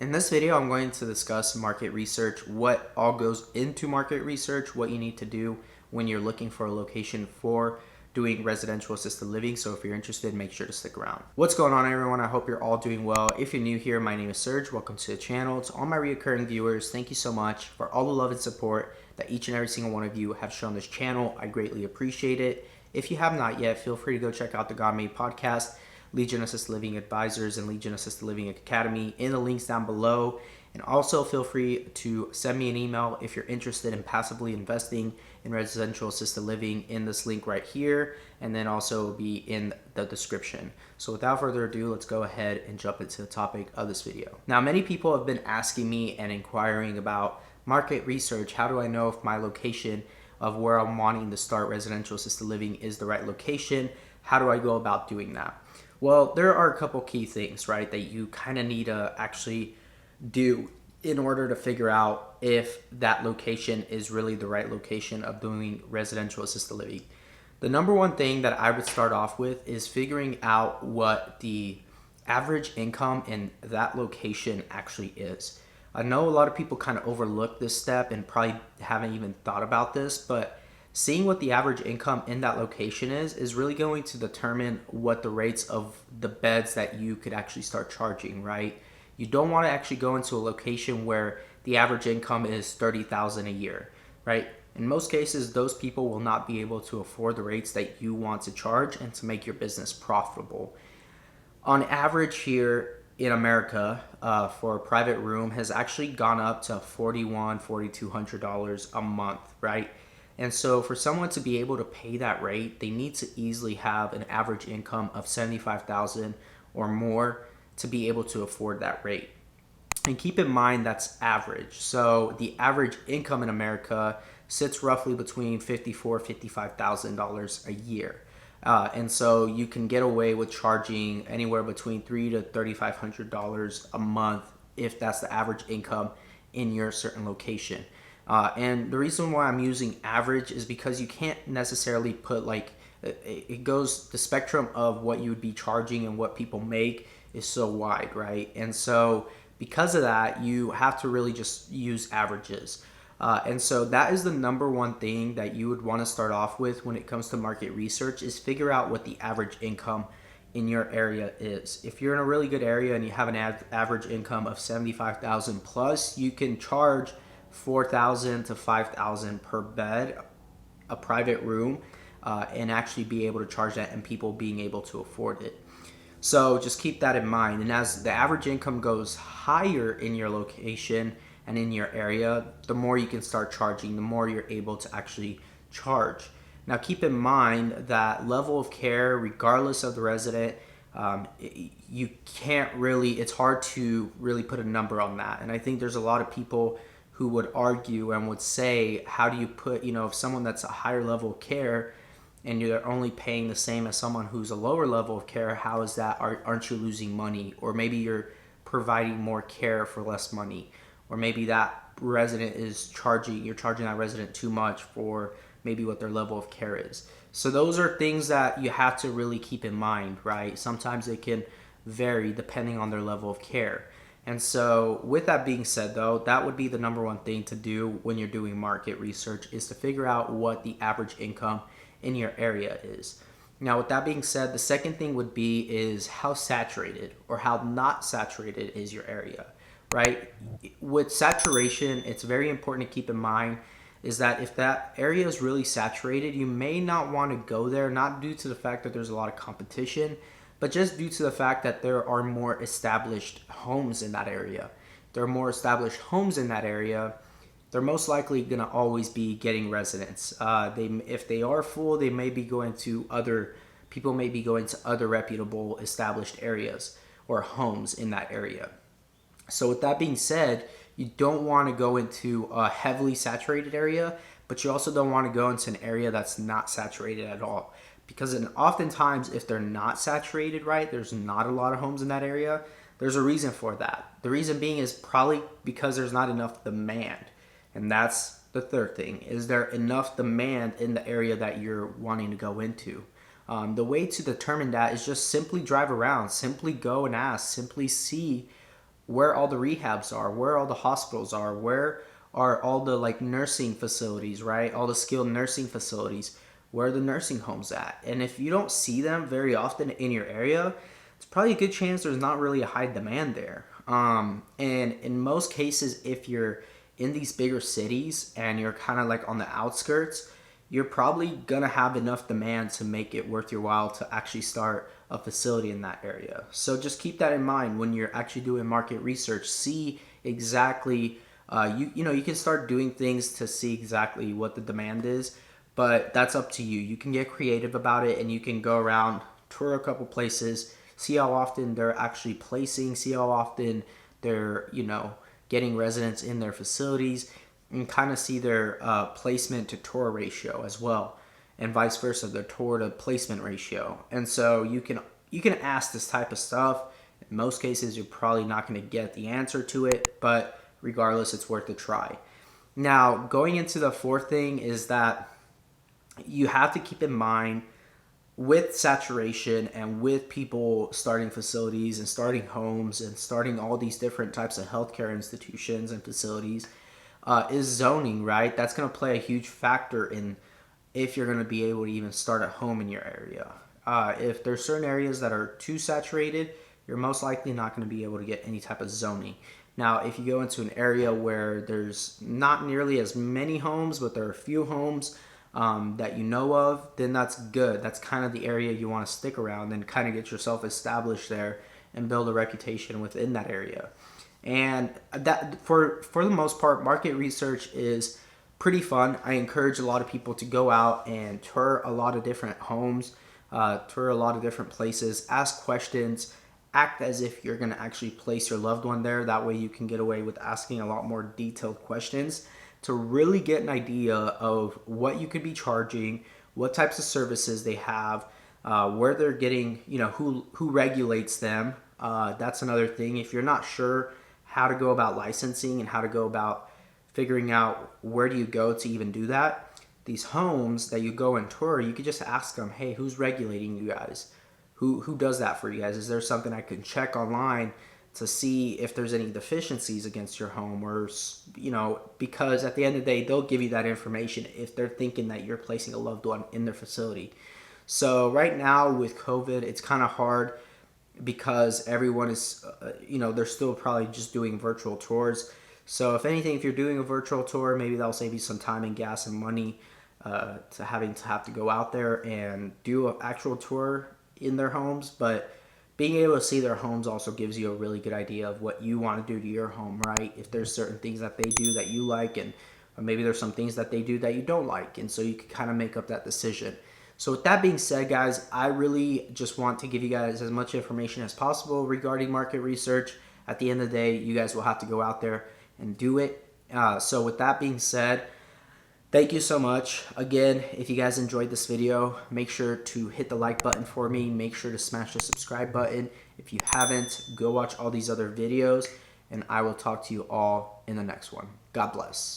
In this video, I'm going to discuss market research, what all goes into market research, what you need to do when you're looking for a location for doing residential assisted living. So if you're interested, make sure to stick around. What's going on, everyone? I hope you're all doing well. If you're new here, my name is Serge. Welcome to the channel. To all my recurring viewers, thank you so much for all the love and support that each and every single one of you have shown this channel. I greatly appreciate it. If you have not yet, feel free to go check out the God Made podcast, Legion Assisted Living Advisors, and Legion Assisted Living Academy in the links down below. And also feel free to send me an email if you're interested in passively investing in residential assisted living in this link right here, and then also be in the description. So without further ado, let's go ahead and jump into the topic of this video. Now, many people have been asking me and inquiring about market research. How do I know if my location of where I'm wanting to start residential assisted living is the right location? How do I go about doing that? Well, there are a couple key things, right, that you kind of need to actually do in order to figure out if that location is really the right location of doing residential assisted living. The number one thing that I would start off with is figuring out what the average income in that location actually is. I know a lot of people kind of overlook this step and probably haven't even thought about this, but seeing what the average income in that location is really going to determine what the rates of the beds that you could actually start charging, right? You don't want to actually go into a location where the average income is $30,000 a year, right? In most cases, those people will not be able to afford the rates that you want to charge and to make your business profitable. On average here in America, for a private room has actually gone up to $4,100, $4,200 a month, right? And so for someone to be able to pay that rate, they need to easily have an average income of $75,000 or more to be able to afford that rate. And keep in mind that's average. So the average income in America sits roughly between $54,000, $55,000 a year. And so you can get away with charging anywhere between $300 to $3,500 a month if that's the average income in your certain location. And the reason why I'm using average is because you can't necessarily put it goes, the spectrum of what you would be charging and what people make is so wide, right? And so because of that, you have to really just use averages. And so that is the number one thing that you would want to start off with when it comes to market research, is figure out what the average income in your area is. If you're in a really good area and you have an average income of $75,000 plus, you can charge $4,000 to $5,000 per bed, a private room, and actually be able to charge that and people being able to afford it. So just keep that in mind. And as the average income goes higher in your location and in your area, the more you can start charging, the more you're able to actually charge. Now keep in mind that level of care, regardless of the resident, you can't really, it's hard to really put a number on that. And I think there's a lot of people who would argue and would say, how do you put, if someone that's a higher level of care and you're only paying the same as someone who's a lower level of care, how is that? Aren't you losing money? Or maybe you're providing more care for less money. Or maybe that resident you're charging that resident too much for maybe what their level of care is. So those are things that you have to really keep in mind, right? Sometimes it can vary depending on their level of care. And so with that being said, though, that would be the number one thing to do when you're doing market research, is to figure out what the average income in your area is. Now, with that being said, the second thing would be is how saturated or how not saturated is your area, right? With saturation, it's very important to keep in mind is that if that area is really saturated, you may not want to go there, not due to the fact that there's a lot of competition, but just due to the fact that there are more established homes in that area. There are more established homes in that area, they're most likely going to always be getting residents. If they are full, they may be going to people may be going to other reputable established areas or homes in that area. So with that being said, you don't want to go into a heavily saturated area, but you also don't want to go into an area that's not saturated at all. Because oftentimes, if they're not saturated, right, there's not a lot of homes in that area, there's a reason for that. The reason being is probably because there's not enough demand. And that's the third thing. Is there enough demand in the area that you're wanting to go into? The way to determine that is just simply drive around, simply go and ask, simply see where all the rehabs are, where all the hospitals are, where are all the like nursing facilities, right? All the skilled nursing facilities, where are the nursing homes at? And if you don't see them very often in your area, it's probably a good chance there's not really a high demand there. And in most cases, if you're in these bigger cities and you're kind of like on the outskirts, you're probably gonna have enough demand to make it worth your while to actually start a facility in that area. So just keep that in mind when you're actually doing market research. See exactly, you can start doing things to see exactly what the demand is, but that's up to you. You can get creative about it and you can go around, tour a couple places, see how often they're actually placing, see how often they're, getting residents in their facilities, and kind of see their placement to tour ratio as well, and vice versa, their tour to placement ratio. And so you can ask this type of stuff. In most cases, you're probably not going to get the answer to it, but regardless, it's worth a try. Now, going into the fourth thing is that you have to keep in mind with saturation and with people starting facilities and starting homes and starting all these different types of healthcare institutions and facilities, is zoning, right? That's going to play a huge factor in if you're going to be able to even start a home in your area. If there's certain areas that are too saturated, you're most likely not going to be able to get any type of zoning. Now, if you go into an area where there's not nearly as many homes, but there are a few homes that you know of, then that's good. That's kind of the area you want to stick around and kind of get yourself established there and build a reputation within that area. And that for the most part, market research is pretty fun. I encourage a lot of people to go out and tour a lot of different homes, tour a lot of different places, ask questions, act as if you're going to actually place your loved one there. That way you can get away with asking a lot more detailed questions to really get an idea of what you could be charging, what types of services they have, where they're getting, who regulates them. That's another thing. If you're not sure how to go about licensing and how to go about figuring out where do you go to even do that, these homes that you go and tour, you could just ask them, hey, who's regulating you guys? Who does that for you guys? Is there something I can check online to see if there's any deficiencies against your home? Or, because at the end of the day, they'll give you that information if they're thinking that you're placing a loved one in their facility. So right now with COVID, it's kind of hard because everyone is, they're still probably just doing virtual tours. So if anything, if you're doing a virtual tour, maybe that'll save you some time and gas and money to have to go out there and do an actual tour in their homes. But being able to see their homes also gives you a really good idea of what you want to do to your home, right? If there's certain things that they do that you like, and or maybe there's some things that they do that you don't like, and so you can kind of make up that decision. So with that being said, guys, I really just want to give you guys as much information as possible regarding market research. At the end of the day, you guys will have to go out there and do it. So with that being said, thank you so much. Again, if you guys enjoyed this video, make sure to hit the like button for me. Make sure to smash the subscribe button. If you haven't, go watch all these other videos, and I will talk to you all in the next one. God bless.